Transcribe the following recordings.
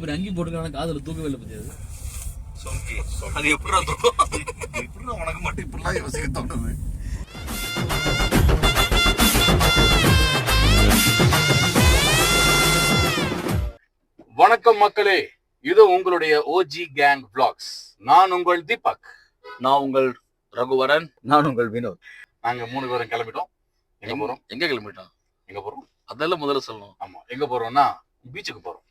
பெரிய அங்கி போட்டுக்கான காதுல தூக்கவே இல்லை பத்தியாது. அது எப்படா தூக்கம்? எப்படா உனக்கு மட்டும் இப்படிலாம் யோசிக்க தோணுது? வணக்கம் மக்களே, இது உங்களுடைய ஓஜி கேங் vlogs. நான் உங்கள் தீபக். நான் உங்கள் ரகுவரன். நான் உங்கள் வினோத். நாங்க 3 பேரும் கிளம்பிட்டோம். எங்க போறோம்? எங்க கிளம்பிட்டோம்? எங்க போறோம்? அதெல்லாம் முதல்ல சொல்லணும். ஆமா, எங்க போறோம்னா பீச்சுக்கு போறோம்.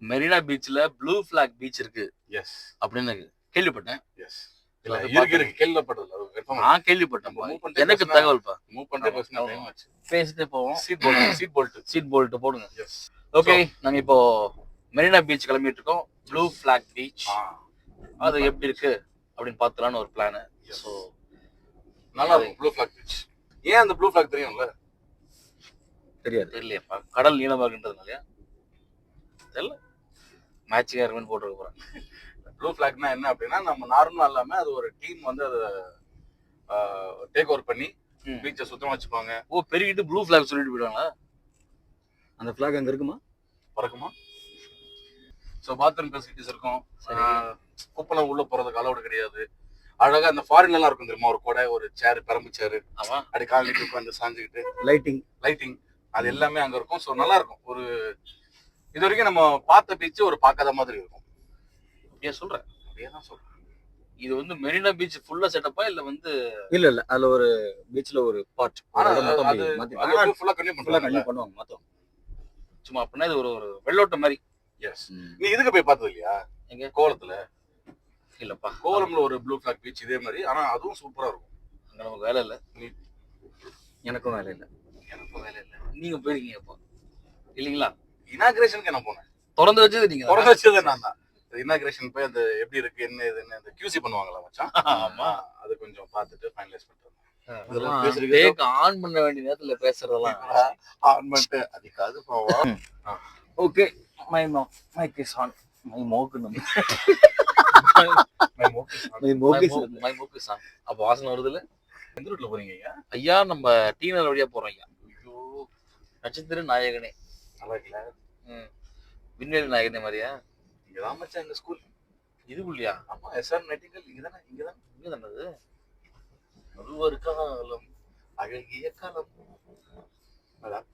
மெரினா பீச்ல ப்ளூ பிளாக் பீச் இருக்கு எஸ் அப்படின்னு கேள்விப்பட்டேன். எஸ் இல்ல இருக்கு கேள்விப்பட்டது. நான் கேள்விப்பட்டேன். எனக்கு தகவல்ப்பா. மூவ் பண்ற டைம் ஆச்சு. பேசிட்டே போவோம். சீட் போல்ட் போடுங்க. எஸ் ஓகே, நாங்க இப்போ மெரினா பீச் கிளம்பிட்டு இருக்கோம். ப்ளூ பிளாக் பீச் அது எப்படி இருக்கு அப்படின்னு பாத்துலான்னு ஒரு பிளான். ஸோ நல்லா இருக்கும் ப்ளூ பிளாக் பீச். ஏன் அந்த ப்ளூ பிளாக் தெரியும்ல? தெரியலையாப்பா. கடல் நீளமா இருக்குன்றதுனாலயா தெரியல. மேட்சிங்கா இருக்குன்னு போட்டுருக்க போறேன். ப்ளூ பிளாக்னா என்ன அப்படின்னா, நம்ம நார்மலா இல்லாம அது ஒரு டீம் வந்து அதை டேக் ஓவர் பண்ணி பீச்சை சுத்தமா வச்சுப்பாங்க. ஓ, பெருகிட்டு ப்ளூ பிளாக் சொல்லிட்டு போயிடுவாங்களா? அந்த பிளாக் அங்க இருக்குமா? பறக்குமா? ஸோ பாத்ரூம் ஃபெசிலிட்டிஸ் இருக்கும். குப்பெல்லாம் உள்ள போறதுக்கு அலோடு கிடையாது. அழகா அந்த ஃபாரின்ல எல்லாம் இருக்கும் தெரியுமா, ஒரு கொடை, ஒரு சேர், பெரம்பு சேரு, அப்படி காலிட்டு உட்காந்து சாஞ்சுக்கிட்டு லைட்டிங் அது எல்லாமே அங்க இருக்கும். ஸோ நல்லா இருக்கும். ஒரு இது வரைக்கும் நம்ம பார்த்த பீச்சு ஒரு பார்க்காத மாதிரி இருக்கும். அப்படியே சொல்றேன். அப்படியே தான் சொல்றேன். இது வந்து மெரினா பீச் ஃபுல்லா செட்டப்பா இல்ல வந்து இல்ல அதுல ஒரு பீச்ல ஒரு பார்ட் அது ஃபுல்லா கண்டினியூ பண்ணுவாங்க மாத்தம். சும்மா அப்படின்னா இது ஒரு வெள்ளோட்டம் மாதிரி. எஸ். நீ இதுக்கு போய் பார்த்தது இல்லையா? எங்க? கோலத்துல. இல்லப்பா, கோலம்ல ஒரு ப்ளூ பிளாக் பீச் இதே மாதிரி. ஆனா அதுவும் சூப்பரா இருக்கும். அங்க நமக்கு வேலை இல்ல. எனக்கும் வேலை இல்ல. நீங்க போயிருக்கீங்க அப்போ இல்லீங்களா? இனாகிரேஷனுக்கு என்ன போனேன். திறந்து வச்சது நீங்க. திறந்து வச்சது நான் தான். இனாகிரேஷன் போய் அது எப்படி இருக்கு என்ன இதுன்னு அந்த QC பண்ணுவாங்களா மச்சான்? ஆமா, அது கொஞ்சம் பார்த்துட்டு ஃபைனலைஸ் பண்ணிட்டு ஆன் பண்ண வேண்டிய நேரத்துல பேசுறதெல்லாம் ஆன் பண்ணிட்டு அதுக்காக போவோம். Okay, my mic is on. My mock is on. அப்ப வாசனை வருதுல. எந்த ரூட்ல போறீங்க ஐயா? நம்ம டீனர் வழியா போறோம் ஐயா. ஐயோ, நட்சத்திர நாயகனே. நல்லா இருக்குல்ல? விண்வெளி நாயகனே மாதிரியா? இங்கதான் மச்சான் எங்க ஸ்கூல். இதுக்குள்ளையா? ஆமா, SR நைட்டிங்கல். இங்கதான் அது ஒரு காலம் அழகிய காலம்.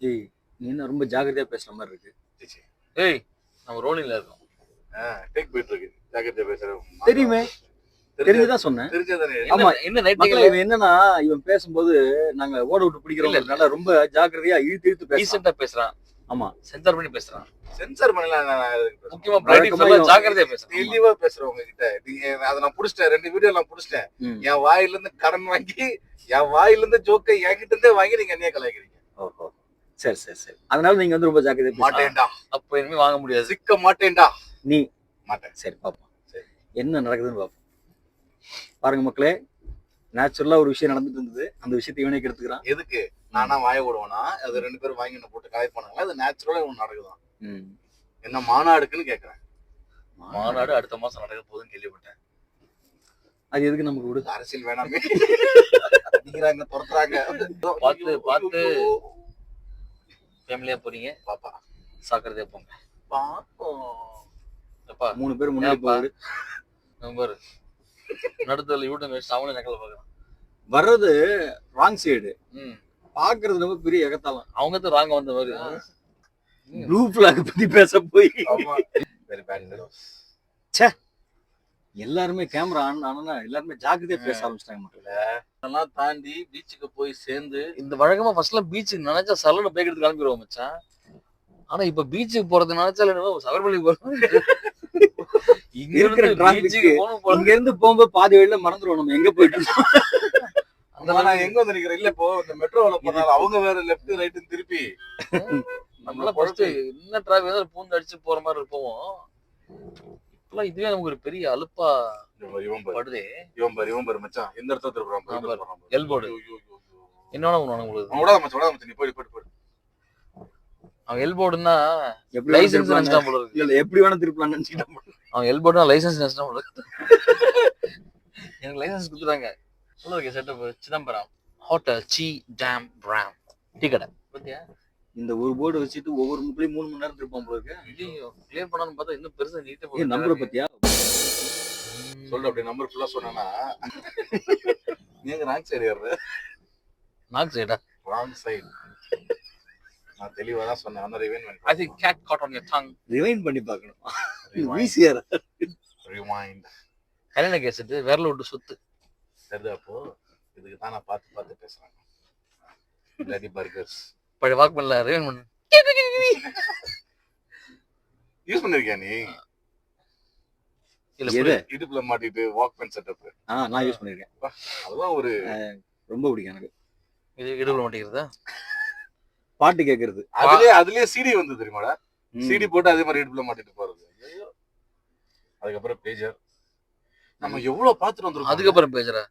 ஏய், நீ என்ன ரொம்ப ஜாக்கிரதையா பேசுற மாதிரி இருக்கு. ஏய், நம்ம ரோலிங்ல இருக்கோம். டேக் போயிட்டு இருக்கு. ஜாக்கிரதையா பேசுறேன். தெரியுமே, தெரிஞ்சுதான் சொன்னேன். தெரிஞ்சதானே? ஆமா, என்ன நைட் இவன் என்னன்னா, இவன் பேசும்போது நாங்க ஓட விட்டு பிடிக்கிறோம்னால ரொம்ப ஜாக்கிரதையா இழுத்து டீசென்ட்டா பேசுறான். ஆமா, சென்சார் பண்ணி பேசுறான். சென்சார் பண்ணலாம். முக்கியமா பிரைட்டிங் ஜாக்கிரதையா பேசுறான். தெளிவா பேசுறவங்க கிட்ட அதை நான் புடிச்சிட்டேன். 2 வீடியோ நான் புடிச்சிட்டேன். என் வாயில இருந்து கடன் வாங்கி, என் வாயில இருந்து ஜோக்கை என்கிட்ட இருந்தே வாங்கி நீங்க என்னைய கலாய்க்கிறீங்க. ஓஹோ, சரி. அதனால நீங்க வந்து ரொம்ப ஜாக்கிரதையா மாட்டேன்டா. அப்ப இனிமே வாங்க முடியாது. சிக்க மாட்டேன்டா. நீ மாட்டேன். சரி, பாப்போம். சரி, என்ன நடக்குதுன்னு பாப்போம். பாருங்க மக்களே, நேச்சுரலா ஒரு விஷயம் நடந்துட்டு இருந்தது. அந்த விஷயத்தை இவனே கெடுத்துக்கிறான். எதுக்கு? நானா வாய விடுவேனா? அது 2 பேரும் வாங்கி என்ன போட்டு கலாய்ப்பானுங்களா? அது நேச்சுரலா ஒண்ணு நடக்குதான். என்ன மாநாடுக்குன்னு கேக்குறேன். மாநாடு அடுத்த மாசம் நடக்க போகுதுன்னு கேள்விப்பட்டேன். அது எதுக்கு நமக்கு விடு? அரசியல் வேணாமே. அடிக்கிறாங்க, துரத்துறாங்க. பார்த்து ஃபேமிலியா போறீங்க. பாப்பா சாக்கிரதையா போங்க. பாப்போம். 3 பேர் முன்னாடி போகுது. நம்பர் நடுத்தல யூட்டன் வச்சு அவனே நக்கல பாக்குறான். வர்றது ராங் சைடு. பாக்குறது ரொம்ப பெரிய எகத்தாலாம். அவங்க தான் ராங்க வந்த மாதிரி. ப்ளூ பிளாக் பத்தி பேச போய் எல்லாருமே கேமரா ஆன் ஆனா எல்லாருமே ஜாக்கிரதையா பேச ஆரம்பிச்சிட்டாங்க. மக்கள் அதெல்லாம் தாண்டி பீச்சுக்கு போய் சேர்ந்து இந்த வழக்கமா ஃபர்ஸ்ட்ல பீச்சுக்கு நினைச்சா சலூனை பேக்கெடுத்து கிளம்பிடுவோம் மச்சான். ஆனா இப்ப பீச்சுக்கு போறது நினைச்சால சபரிமலைக்கு போறோம். இங்க இருந்து போகும்போது பாதி வழியில மறந்துடுவோம் நம்ம எங்க போயிட்டு இருக்கோம். நான் எங்க வந்து நிக்கிறேன். இல்ல இப்போ இந்த மெட்ரோல போனாலும் அவங்க வேற லெஃப்ட் ரைட் திருப்பி நம்மள ஃபர்ஸ்ட் என்ன டிராபிக் பூந்து அடிச்சு போற மாதிரி இருப்போம். இப்பெல்லாம் இதுவே நமக்கு ஒரு பெரிய அலுப்பா படுதே. இவன் பாரு மச்சான் எந்த இடத்துல திருப்புறான். எல்போர்டு என்ன உங்களுக்கு விடாத மச்சான் நீ போய் அவன் எல்போர்டுன்னா லைசன்ஸ் நினைச்சிட்டான் போல இருக்கு. இல்ல எப்படி வேணா திருப்பலாம் நினைச்சிட்டான். அவன் எல்போர்டுனா லைசன்ஸ் நினைச்சிட்டான் போல இருக்கு. எனக்கு லைசன்ஸ் கொடுத்துட்டாங்க. செட்டப் சிதம்பரம் ஹோட்டல் சி டேம் பிராம் டீ கடை பத்தியா? இந்த ஒரு போர்டு வச்சுட்டு ஒவ்வொரு முக்கிலையும் 3 மணி நேரம் இருப்பான் போல இருக்கு. ஐயோ கிளியர் பண்ணான்னு பார்த்தா இன்னும் பெருசா நீட்டா நம்பரை பத்தியா சொல்லு அப்படி நம்பர் ஃபுல்லா சொன்னா நீங்க ராங் சைடு ஏறுற. நாக் சைடா ராங் சைடு. நான் தெளிவா தான் சொன்னேன். அந்த ரிவைண்ட் பண்ணி I think cat caught on your tongue. Rewind பண்ணி பார்க்கணும். ஈஸியா ரிவைண்ட். கல்யாண கேசட் விரல விட்டு சுத்து. சரிதா அப்போ இதுக்கு தான் நான் பார்த்து பேசுறேன். பிளடி பர்கர்ஸ் பழைய வாக் பண்ணல ரிவைண்ட் பண்ணு. யூஸ் பண்ணிருக்கியா நீ? இல்ல எது? இடுப்புல மாட்டிட்டு வாக் பென் செட்டப். நான் யூஸ் பண்ணிருக்கேன். அதெல்லாம் ஒரு ரொம்ப பிடிக்கும் எனக்கு. இது இடுப்புல மாட்டிக்கிறதா? பாட்டு கேக்குறது. அதுலயே சிடி வந்து தெரியுமாடா? சிடி போட்டு அதே மாதிரி இடுப்புல மாட்டிட்டு போறது. அதுக்கப்புறம் பேஜர் நம்ம எவ்வளவு பாத்துட்டு வந்திருக்கோம். அதுக்கப்புறம் பேஜரா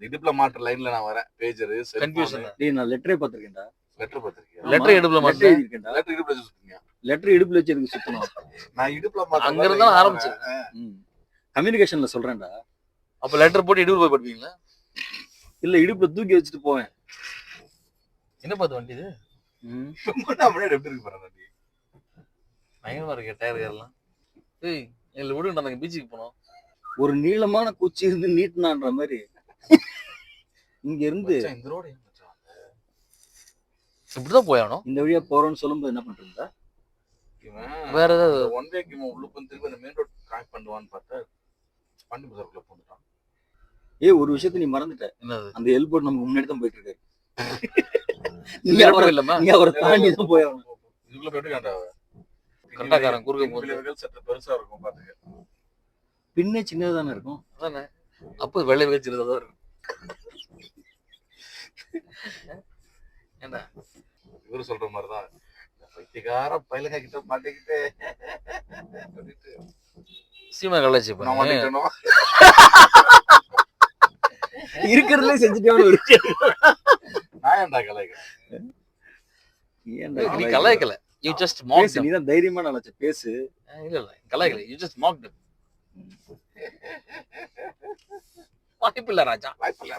இடுப்புல மாட்டுற லைன்ல நான் வரேன். Pager confusion. டேய் நான் லெட்டரே பாத்துர்க்கேன்டா. லெட்டர் பாத்துருக்கியா? லெட்டர் இடுப்புல லெட்டர் மாட்டேன். எழுதிருக்கேன்டா. லெட்டர் இடுப்புல வச்சு சுத்துங்க. லெட்டர் இடுப்புல வச்சு எதுக்கு சுத்தணும்? நான் இடுப்புல மாட்ட அங்க இருந்தா ஆரம்பிச்சேன். கம்யூனிகேஷன்ல சொல்றேன்டா. அப்ப லெட்டர் போட்டு இடுப்புல போய் படிப்பீங்களா? இல்ல இடுப்புல தூக்கி வச்சுட்டு போவேன். என்ன பார்த்து வண்டி இது? அப்படியே எப்படி இருக்கு பாருங்க. பயங்கரமா இருக்கு டயர் எல்லாம். ஏய் இல்ல விடுங்க நாங்க பீச்சுக்கு போனோம். ஒரு நீளமான குச்சி இருந்து நீட்னான்ற மாதிரி இங்க இருந்து இந்த ரோடு இப்படிதான் போயானோ. இந்த வழியா போறோம்னு சொல்லும்போது என்ன பண்றீங்க? வேற ஏதாவது ஒன் வேக்கு உள்ள வந்து திருப்பி அந்த மெயின் ரோட் கிராஸ் பண்ணுவான்னு பார்த்தா பண்டி பஜாருக்குள்ள போந்துட்டான். ஒரு விஷயத்த நீ மறந்துட்ட. என்னது? அந்த எல்போர்ட் நமக்கு முன்னாடி தான் போயிட்டு இருக்காரு. இல்லம்மா நீ அவரை தாண்டி தான் போயாகணும். இதுக்குள்ள போயிட்டு கட்டாக்காரன் குறுக்க போகுது. விளைவுகள் சற்று பெருசா இருக்கும் பாத்துக்க. பின்னே சின்னதா தானே இருக்கும். அதானே அப்போ வெள்ளை வச்சிருந்ததா இருக்கும். என்ன இவரு சொல்ற மாதிரிதான் பைத்தியக்கார பயிலுங்க கிட்ட மாட்டிக்கிட்டு சீமா கலாச்சி நான் மாட்டிக்கணும். இருக்கிறதுலே செஞ்சுட்டே ஒரு விஷயம். நான் ஏன்டா கலாய்க்கிறேன்? நீ கலாய்க்கல. You just mocked them. நீ தான் தைரியமா நினைச்ச பேசு. இல்ல கலாய்க்கல. You just mocked them. வாய்ப்பில்ல ராஜா. வாய்ப்பில்ல.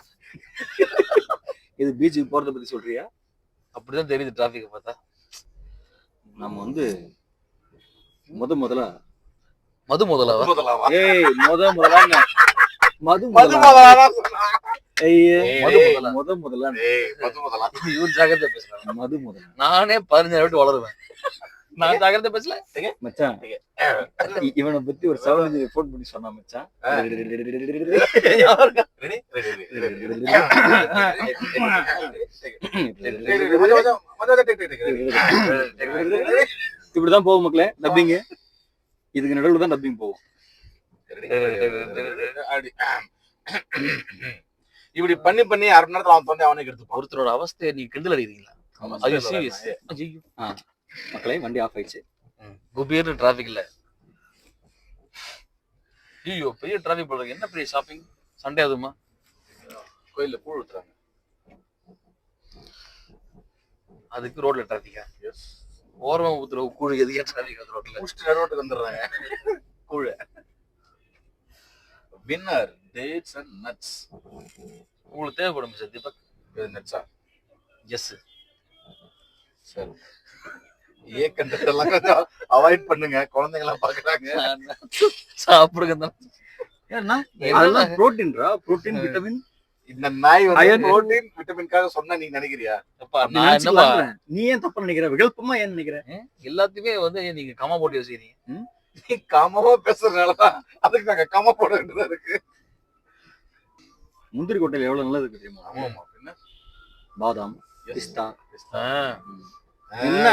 இது பீச்சுக்கு போறத பத்தி சொல்றியா? அப்படிதான் தெரியுது டிராபிக் பார்த்தா. நம்ம வந்து முதலா முதலாவா? முதலா மது முதலா இவரு ஜாக்கிரதை பேசுறாங்க. மது முதலா நானே 15 விட்டு வளருவேன். நான் ஜாக்கிரதை பேசல மச்சான். இவனை பத்தி ஒரு 7 ரிப்போர்ட் பண்ணி சொன்னா மச்சான். இப்படிதான் போகும் மக்களே டப்பிங். இதுக்கு நடுவுல தான் டப்பிங் போகும். இப்படி பண்ணி பண்ணி 1/2 மணி நேரத்துல அவன் தொண்டை அவனே எடுத்துப்பான். ஒருத்தரோட அவஸ்தையை நீ கிண்டல் அடிக்கிறீங்களா? அது சீரியஸ். மக்களே வண்டி ஆஃப் ஆயிடுச்சு. குபீர் டிராபிக்ல. ஐயோ பெரிய டிராபிக் போடுறாங்க. என்ன பெரிய ஷாப்பிங் சண்டே அதுமா? கோயில்ல கூழ் ஊத்துறாங்க. அதுக்கு ரோட்ல டிராபிக்கா? எஸ். ஓரமா ஊத்துற கூழ் எதுக்கே டிராபிக் அது ரோட்ல? குடிச்சிட்டு ரோட்டுக்கு வந்துடுறாங்க. கூழ். Winner dates and nuts. உங்களுக்கு தேவைப்படும் சார் தீபக். இது நட்ஸா? எஸ். சரி. கண்டென்ட் எல்லாம் கொஞ்சம் அவாய்ட் பண்ணுங்க. குழந்தைங்க எல்லாம் பாக்குறாங்க. சாப்பிடுங்க. அதெல்லாம் புரோட்டீன்ரா. Protein vitamin. இந்த நாய் வந்து புரோட்டீன் விட்டமின்காக சொன்னா நீ நினைக்கிறியா? நீ ஏன் தப்பா நினைக்கிற? விகல்பமா ஏன் நினைக்கிற? எல்லாத்தையுமே வந்து நீங்க கமா போட்டு யோசிக்கிறீங்க. நீ கமாவா பேசுறதுனாலதான் அதுக்கு நாங்க கமா போட வேண்டியதா இருக்கு. முந்திரி கொட்டையில எவ்வளவு நல்லது இருக்கு தெரியுமா? ஆமாமா. என்ன பாதாம், பிஸ்தா. என்ன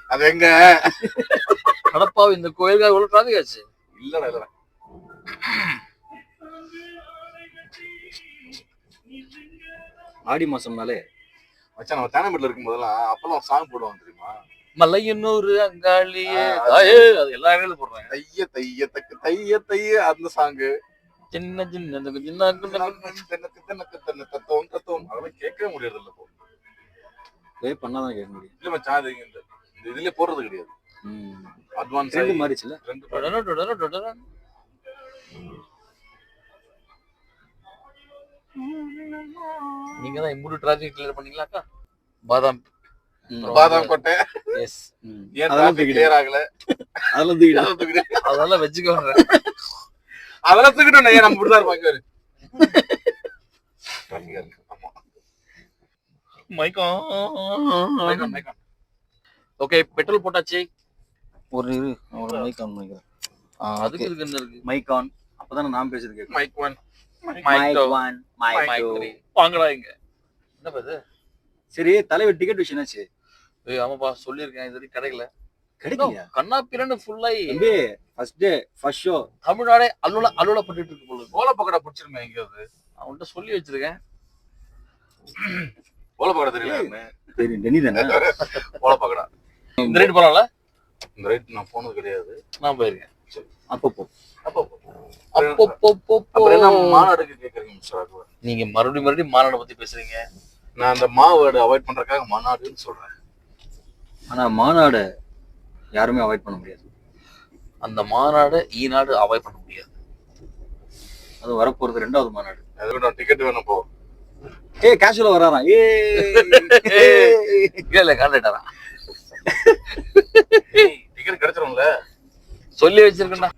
அது எங்க கடப்பாவு இந்த கோயிலுக்காக எவ்வளவு டிராபிக் ஆச்சு? இல்லடா. ஆடி மாசம்னாலே மச்சான் நம்ம தேனம்பேட்ல இருக்கும் போதெல்லாம் அப்பெல்லாம் சாங் போடுவாங்க தெரியுமா? மலையன்னூர் அங்காளியே தாயே. அது எல்லா இடங்களும் போடுறாங்க. தைய தைய தக்கு தைய தைய அந்த சாங். சின்ன சின்ன தத்துவம் தத்துவம் அதெல்லாம் கேட்கவே முடியாது. இல்ல போ ப்ளே பண்ணாதான் கேட்க முடியும். இல்ல மச்சான் அது இந்த இதுல போறது கிடையாது. அட்வான்ஸ் ரெண்டு மாறிச்சுல. நீங்க தான் இம்புடு டிராபிக் கிளியர் பண்ணீங்களாக்கா? பாதாம் பாதாம் கொட்டை எஸ் ஏன் அதெல்லாம் traffic clear ஆகல அதெல்லாம் தூக்கிடு. அதெல்லாம் தூக்கிட்டு அதெல்லாம் வச்சுக்கோங்க. அதெல்லாம் தூக்கிட்டோம் ஏன் நம்ம இப்படிதான் இருப்பாங்க ஆமா மைக்கம். மைக்கான், மைக்கான். ஓகே, பெட்ரோல் போட்டாச்சு. ஒரு மைக் ஆன் பண்ணிக்கிறேன். அதுக்கு இதுக்கு என்ன இருக்கு? Mic on. அப்பதானே நான் பேசுறது கேட்கும். Mic one mic two. One, mic mic two. Three. வாங்கடா இங்க. என்ன இது? சரி, தலைவர் டிக்கெட் விஷயம் என்னாச்சு? ஏய் ஆமாப்பா, சொல்லியிருக்கேன், இது வரைக்கும் கிடைக்கல. கிடைக்கலையா? கண்ணா பிறன்னு ஃபுல்லாயி தம்பி, ஃபர்ஸ்ட் டே ஃபர்ஸ்ட் ஷோ தமிழ்நாடே அல்லோல பட்டுட்டு இருக்கு போல. ஓலை பக்கடா பிடிச்சிருமே எங்கேயாவது. அவன்கிட்ட சொல்லி வச்சிருக்கேன். ஓலை பக்கடா தெரியல. சரி, டெனி தானே? ஓலை பக்கடா இந்த ரேட் போறான்ல? இந்த ரைட் நான் போனது கிடையாது. நான் போயிருக்கேன். அப்பப்போ அப்போ அப்போ என்ன மாநாடுக்கு கேக்குறீங்க மிஸ்டர் ராகவன்? நீங்க மறுபடியும் மாநாடு பத்தி பேசுறீங்க. நான் அந்த மாவேர்டு அவாய்ட் பண்றதுக்காக மாநாடுன்னு சொல்றேன். ஆனா மாநாடு யாருமே அவாய்ட் பண்ண முடியாது. அந்த மாநாடு ஈநாடு அவாய்ட் பண்ண முடியாது. அது வரப்போறது 2வது மாநாடு. அது வேணும், டிக்கெட் வேணும் போ. ஏய், கேஷுவலா வராராம். இல்ல கான்ட்ராக்டரா டிக்கெட் கிடைச்சிரும்ல. சொல்லி வச்சிருக்கேன்டா.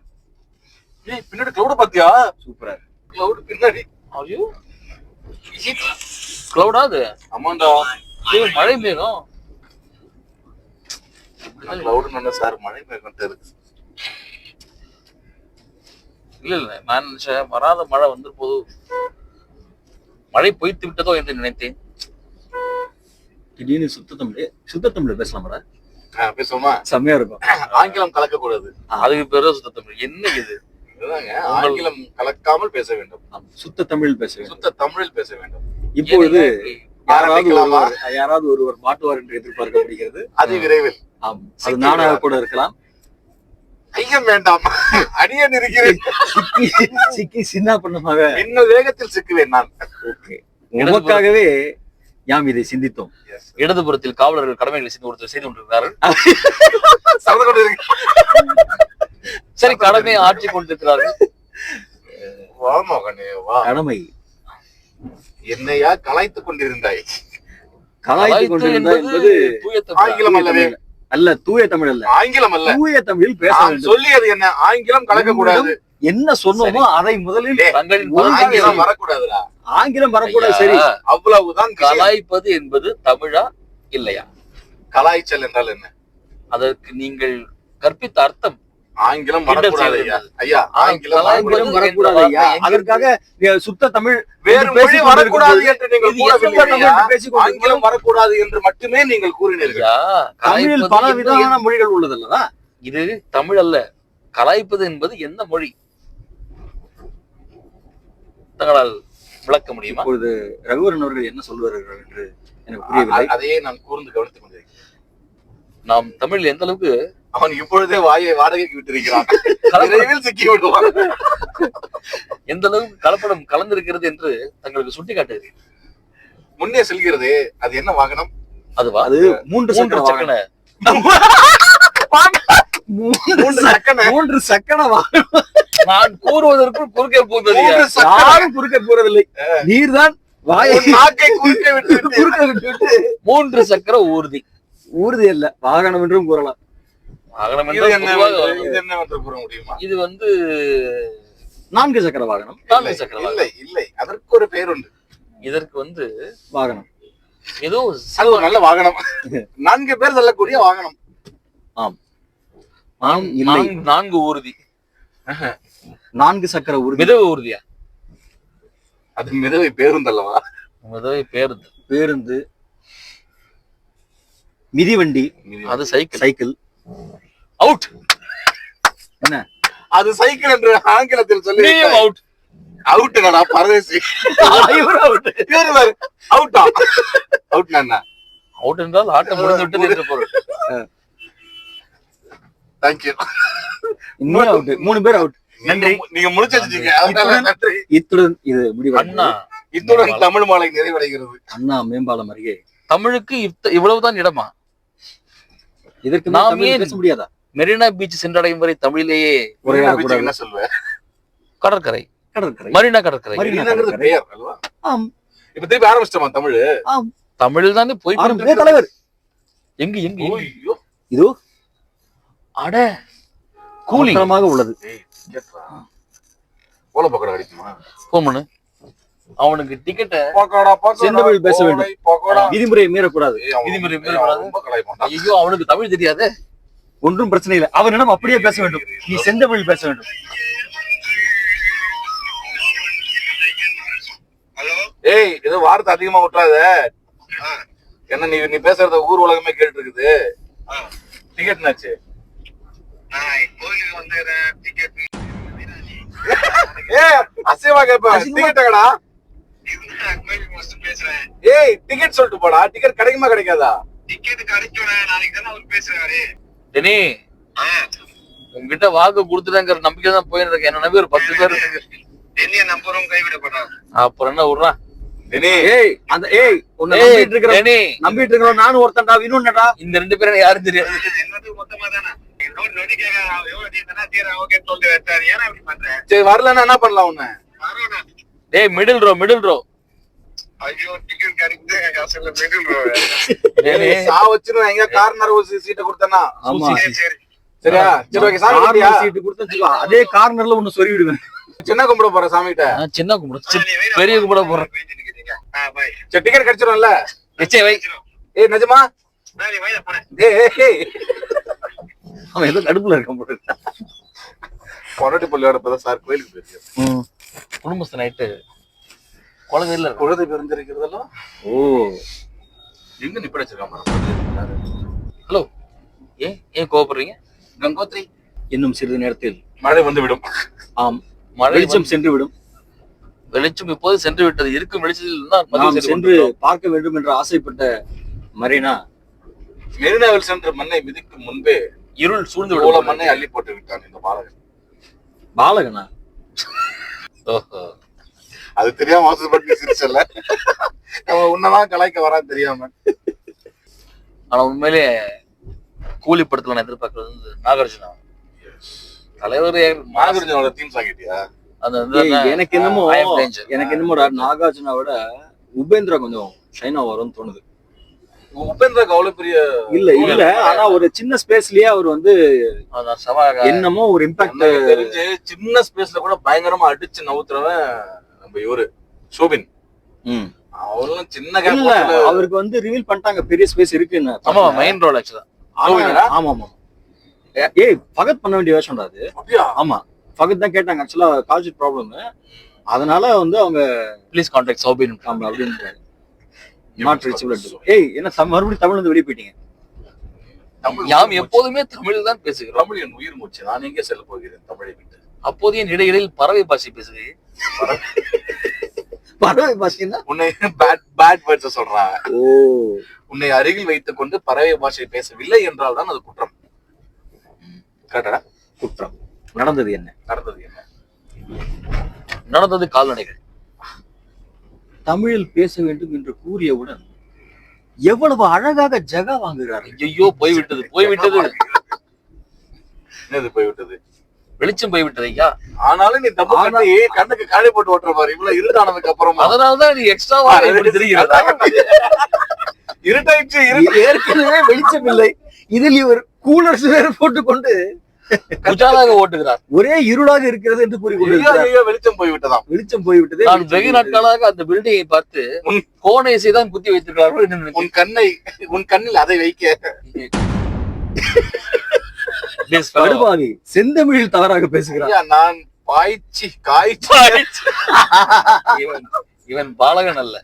ஏய், பின்னாடி கிளவுட் பாத்தியா? சூப்பரா. கிளவுட் பின்னாடி. ஐயோ, கிளவுடா அது? ஆமாண்டா. ஏய், மழை மேகம். கிளவுட் நல்ல சார், மழை மேகம் இருக்கு. இல்ல நான் நினைச்சேன் வராத மழை வந்து போது, மழை பொய்த்து விட்டதோ என்று நினைத்தேன். திடீர்னு சுத்த தமிழ் பேசலாமாடா? பேசுவோமா? செம்மையா இருக்கும். ஆங்கிலம் கலக்க கூடாது. அதுக்கு பேரு சுத்த தமிழ். என்ன இது? இதுதாங்க, ஆங்கிலம் கலக்காமல் பேச வேண்டும். சுத்த தமிழ் பேச வேண்டும். சுத்த தமிழில் பேச வேண்டும். இப்பொழுது ஆரம்பிக்கலாமா? யாராவது ஒருவர் மாட்டுவார் என்று எதிர்பார்க்கப்படுகிறது. அது விரைவில். ஆம், அது நானாக கூட இருக்கலாம். ஐயம் வேண்டாம், அடியேன் இருக்கிறேன். சிக்கி சின்ன பண்ணமாக மின்னல் வேகத்தில் சிக்குவேன் நான். ஓகே, உமக்காகவே யாம் இதை சிந்தித்தோம். இடதுபுறத்தில் காவலர்கள் கடமைகளை செய்து கொண்டிருக்கிறார்கள். சரது கொண்டு இருக்கு. சரி, கடமையை ஆற்றி கொண்டிருக்கிறார்கள். வா மகனே வா. கடமை என்னையா கலாய்த்துக் கொண்டிருந்தாய்? கலாய்த்து கொண்டிருந்தா என்பது தூய தமிழ். ஆங்கிலம் அல்லவே. அல்ல, தூய தமிழ் அல்ல, ஆங்கிலம் அல்ல. தூய தமிழில் பேச நான் வேண்டும். சொல்லியது என்ன? ஆங்கிலம் கலக்க கூடாது. என்ன சொன்னோமோ அதை முதலில் தங்களின் ஆங்கிலம் வரக்கூடாதுடா. ஆங்கிலம் வரக்கூடாது. சரி, அவ்வளவுதான் விஷயம். கலாய்ப்பது என்பது தமிழா இல்லையா? கலாய்ச்சல் என்றால் என்ன? அதற்கு நீங்கள் கற்பித்த அர்த்தம் ஆங்கிலம் வரக்கூடாது ஐயா. ஐயா, ஆங்கிலம் ஆங்கிலம் வரக்கூடாது ஐயா. அதற்காக சுத்த தமிழ் வேறு மொழி பேசிக் வரக்கூடாது கொண்டிருக்கும் என்று நீங்கள் இது எந்த கூறவில்லை. தமிழ் பேசிக் கொண்டிருக்கும்? ஆங்கிலம் வரக்கூடாது என்று மட்டுமே நீங்கள் கூறினீர்கள். ஐயா, தமிழில் கலாய்ப்பது பல என்பது விதமான மொழிகள் உள்ளதல்லவா? இது தமிழ் அல்ல. கலாய்ப்பது என்பது எந்த மொழி? தங்களால் விளக்க முடியுமா? இப்பொழுது ரகுவரன் அவர்கள் என்ன சொல்வார்கள் என்று எனக்கு புரியவில்லை. அதையே நான் கூர்ந்து கவனித்துக் கொண்டிருக்கிறேன். நாம் தமிழில் எந்த அளவுக்கு அவன் இப்பொழுதே வாயை வாடகைக்கு விட்டிருக்கிறான். விரைவில் சிக்கி விடுவான். எந்த அளவுக்கு கலப்படம் கலந்திருக்கிறது என்று தங்களுக்கு சுட்டி காட்டுகிறேன். முன்னே செல்கிறது. அது என்ன வாகனம்? அதுவா? அது மூன்று சக்கர சக்கர மூன்று சக்கர வாகனம். நான் கூறுவதற்குள் குறுக்கே போகுது. யாரும் குறுக்க போறதில்லை. நீர்தான் வாயை நாக்கை குறுக்கே விட்டு குறுக்க விட்டு 3 சக்கர ஊர்தி. ஊர்தி அல்ல, வாகனம் என்றும் கூறலாம். வாகனம் இது என்றால் என்ன பொதுவாக இது என்ன என்று கூற முடியுமா? இது வந்து 4 சக்கர வாகனம். 4 சக்கர வாகனம். இல்லை இல்லை, அதற்கு ஒரு பெயர் உண்டு. இதற்கு வந்து வாகனம் ஏதோ அது ஒரு நல்ல வாகனம். 4 பேர் செல்லக்கூடிய வாகனம். ஆம், இல்லை. 4 ஊர்தி. 4 சக்கர ஊர்தி. மிதவை ஊர்தியா? அது மிதவை பேருந்து அல்லவா? மிதவை பேருந்து. பேருந்து, மிதிவண்டி, அது சைக்கிள். சைக்கிள். அவுட். என்ன அது சைக்கிள் என்று ஆங்கிலத்தில் சொல்லி அவுட். அவுட் என்னடா பரதேசி? அவுட்டா? அவுட் என்ன? அவுட் என்றால் ஆட்டம் முடிந்து விட்டது என்று பொருள். தேங்க்யூ. இன்னும் அவுட். 3 பேர் அவுட். நன்றி. நீங்க முடிச்சு வச்சிட்டீங்க. அதனால நன்றி. இத்துடன் இது முடிவு. அண்ணா, இத்துடன் தமிழ் மாலை நிறைவடைகிறது. அண்ணா மேம்பாலம் அருகே தமிழுக்கு இவ்வளவுதான் இடமா? இதற்கு நாம் நாம் ஏன் பேச முடியாதா? மெரினா பீச் சென்றடையும் வரை தமிழிலேயே உரையாடக்கூடாது. என்ன சொல்லுவேன்? கடற்கரை, கடற்கரை. மரீனா கடற்கரை. மரீனாங்கிறது பெயர் அல்லவா? ஆம், இப்ப திருப்பி ஆரம்பிச்சிட்டோமா தமிழ்? ஆம். தமிழில் தானே போய் ஆரம்பிச்சே தலைவர். எங்க எங்க எங்க? ஐயோ இதோ அட கூலிங் கூலிமாக உள்ளது. ஓலை பக்கோடா கிடைக்குமா? போன் பண்ணு. அவனுக்கு டிக்கெட்டை பக்கோடா பக்கோடா செந்தமிழ் பேச வேண்டும். பக்கோடா விதிமுறையை மீறக்கூடாது. விதிமுறை மீறக்கூடாது. ரொம்ப கலாய்ப்பான்டா. ஐயோ அவனுக்கு தமிழ் தெரியாதே. ஒன்றும் பிரச்சனை இல்லை. அவனிடம் அப்படியே பேச வேண்டும். நீ செந்தமிழ் பேச வேண்டும். ஏய் ஏதோ வார்த்தை அதிகமா விட்டுறாத. என்ன நீ பேசுறத ஊர் உலகமே கேட்டு இருக்குது. டிக்கெட் என்னாச்சு? அசிவா கேப்ப டிக்கெட்டா? ஏய் டிக்கெட் சொல்லிட்டு போடா. டிக்கெட் கிடைக்குமா கிடைக்காதா? டெனி உங்ககிட்ட வாக்கு கொடுத்துட்டாங்கிற நம்பிக்கை தான் போயிட்டு இருக்கேன். என்ன நம்பி ஒரு 10 பேர் இருக்கு. அப்புறம் என்ன விடுறான்? ஏய் அந்த ஏய் உன்னை நம்பிட்டு இருக்கிறோம். நானும் ஒருத்தன்டா, இன்னொன்னுடா. இந்த 2 பேரும் யாரும் தெரியாது. சரி வரலன்னா என்ன பண்ணலாம் உன்ன? டேய் மிடில் ரோ சா வச்சுன்னு எங்க கார்னர் சீட்டை கொடுத்தனா? ஆமா சரியா? சரி ஓகே சாமி கார்னர் சீட் கொடுத்தா அதே கார்னர்ல ஒன்னு சொறி விடுவேன். சின்ன கும்பிட போற சாமி கிட்ட. சின்ன கும்பிட பெரிய கும்பிட போறேன். சரி டிக்கெட் கிடைச்சிரும்ல? வை. ஏய் நிஜமா? ஏய் அவன் ஏதோ கடுப்புல இருக்க போது. பொன்னாட்டி பள்ளியோட இப்பதான் சார் கோயிலுக்கு போயிருக்கேன். குடும்பஸ்த நைட்டு குழந்தைல குழந்தை பிறந்திருக்கிறதெல்லாம். ஓ எங்க நிப்பட வச்சிருக்காங்க? ஹலோ ஏன் கோபப்படுறீங்க? கங்கோத்ரி இன்னும் சிறிது நேரத்தில் மழை வந்து விடும். ஆம் மழை வெளிச்சம் சென்று விடும். வெளிச்சம் இப்போது சென்று விட்டது. இருக்கும் வெளிச்சத்தில் நாம் சென்று பார்க்க வேண்டும் என்று ஆசைப்பட்ட மரீனா மெரினாவில் சென்று மண்ணை மிதிக்கும் முன்பே இருள் சூழ்ந்து இவ்வளவு மண்ணை அள்ளி போட்டு விட்டான் இந்த பாலகன். பாலகனா? அது தெரியாம அவசரப்பட்டு சிரிச்சல. அவன் உன்னதான் கலாய்க்க வரான்னு தெரியாம. ஆனா உண்மையிலே கூலி படத்துல நான் எதிர்பார்க்கறது வந்து நாகார்ஜுனா தலைவர். நாகார்ஜுனோட தீம் சாங்கிட்டியா? எனக்கு என்னமோடா நாகார்ஜுனாவோட உபேந்திரா கொஞ்சம் ஷைனா வரும்னு தோணுது. உபேந்திராக்கு அவ்வளவு பெரிய இல்ல ஆனா ஒரு சின்ன ஸ்பேஸ்லயே அவர் வந்து என்னமோ ஒரு இம்பாக்ட் தெரிஞ்சு சின்ன ஸ்பேஸ்ல கூட பயங்கரமா அடிச்சு நவுத்துறவன் நம்ம இவரு ஷோபின். அவரும் சின்ன அவருக்கு வந்து ரிவீல் பண்ணிட்டாங்க பெரிய ஸ்பேஸ் இருக்குன்னு. ஆமா மெயின் ரோல் ஆக்சுவலா. ஆமா ஆமா ஏய் ஃபகத் பண்ண வேண்டிய வேஷம்டா அது. ஆமா ஃபகத் தான் கேட்டாங்க ஆக்சுவலா காலேஜ் ப்ராப்ளம். அதனால வந்து அவங்க ப்ளீஸ் கான்டாக்ட் ஷோபின் அப்படின்னு நாட் ரீச்சபிள். ஏய் என்ன மறுபடியும் தமிழ்ல இருந்து வெளியே போயிட்டீங்க? யாம் எப்போதுமே தமிழ் தான் பேசுகிறோம். தமிழ் என் உயிர் மூச்சு. நான் எங்கே செல்ல போகிறேன் தமிழை விட்டு? அப்போதைய இடையிடையில் பறவை பாஷை பேசுகிறேன். பறவை பாஷைன்னா உன்னை பேட் வேர்ட்ஸ் சொல்றாங்க. ஓ உன்னை அருகில் வைத்துக் கொண்டு பறவை பாஷை பேசவில்லை என்றால் தான் அது குற்றம். கரெக்டா? குற்றம். நடந்தது என்ன? நடந்தது கால்நடைகள். தமிழில் பேச வேண்டும் என்று கூறியவுடன் எவ்வளவு அழகாக ஜகா வாங்குகிறார்கள். ஐயோ போய்விட்டது. என்னது போய்விட்டது? வெளிச்சம் போய்விட்டது ஐயா. ஆனாலும் நீ தப்பு பண்ணி கண்ணுக்கு காலை போட்டு ஓட்டுற மாதிரி இவ்வளவு இருட்டானதுக்கு அப்புறம் அதனாலதான் நீ எக்ஸ்ட்ரா இருட்டாயிடுச்சு. ஏற்கனவே வெளிச்சம் இல்லை, இதில் இவர் கூலர்ஸ் வேற போட்டுக்கொண்டு உஜாலாக ஓட்டுகிறார். ஒரே இருளாக இருக்கிறது என்று கூறிக்கொண்டு வெளிச்சம் போய்விட்டதாம். வெளிச்சம் போய்விட்டது. நான் வெகு நாட்களாக அந்த பில்டிங்கை பார்த்து கோணேசை தான் குத்தி வைத்திருக்கிறார்கள். உன் கண்ணில் அதை வைக்க படுபாவி செந்தமிழில் தவறாக பேசுகிறார். நான் பாய்ச்சி இவன் பாலகன் அல்ல,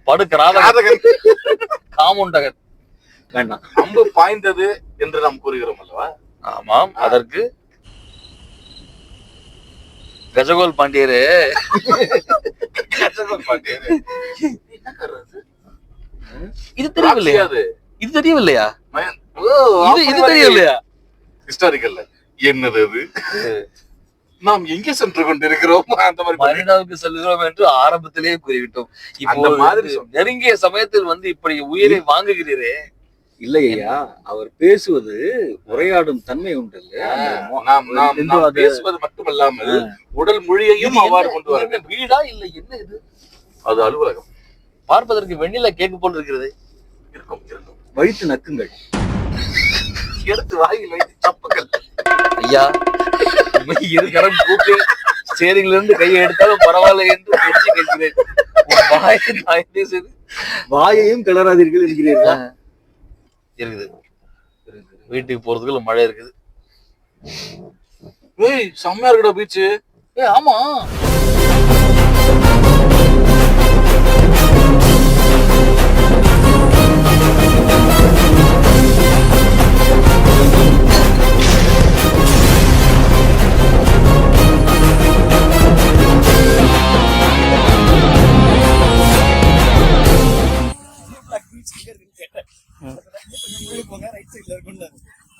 படுக்கிறாதகன், காமுண்டகன். வேண்டாம், அம்பு பாய்ந்தது என்று நாம் கூறுகிறோம் அல்லவா? ஆமாம், அதற்கு கஜகோல் பாண்டியரு இது தெரியவில்லையா? இது தெரியவில்லையா? இது தெரியவில்லையா? ஹிஸ்டாரிக்கல்ல என்னது அது? நாம் எங்கே சென்று கொண்டிருக்கிறோம்? அந்த மாதிரி மரினாவுக்கு செல்கிறோம் என்று ஆரம்பத்திலேயே கூறிவிட்டோம். இப்போ மாதிரி நெருங்கிய சமயத்தில் வந்து இப்படி உயிரை வாங்குகிறீரே. இல்லையா, அவர் பேசுவது உரையாடும் தன்மை உண்டு. பேசுவது மட்டுமல்லாமல் உடல் மொழியையும் அவ்வாறு கொண்டு வர. வீடா இல்லை என்ன இது? அது அலுவலகம். பார்ப்பதற்கு வெண்ணில கேக்கு போல் இருக்கிறது. இருக்கும் இருக்கும். வைத்து நக்குங்கள். எடுத்து வாயில் வைத்து சப்புகள். ஐயா இரு கரம் கூப்பி ஸ்டேரிங்ல இருந்து கையை எடுத்தாலும் பரவாயில்ல என்று கெஞ்சி கேட்கிறேன். உன் வாயை தாய்ந்தே செய்து வாயையும் கிளறாதீர்கள் என்கிறீர்களா? இருக்குது. வீட்டுக்கு போறதுக்குள்ள மழை இருக்குது. ஏய் செம்மையா இருக்குடா பீச்சு. ஆமா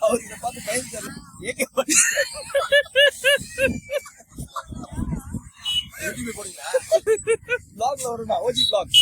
அவர் இதை பார்த்து பயந்துட்டாரு. ஏகே போடுங்களா? வ்ளாக்ல வரும்னா ஓஜி வ்ளாக்.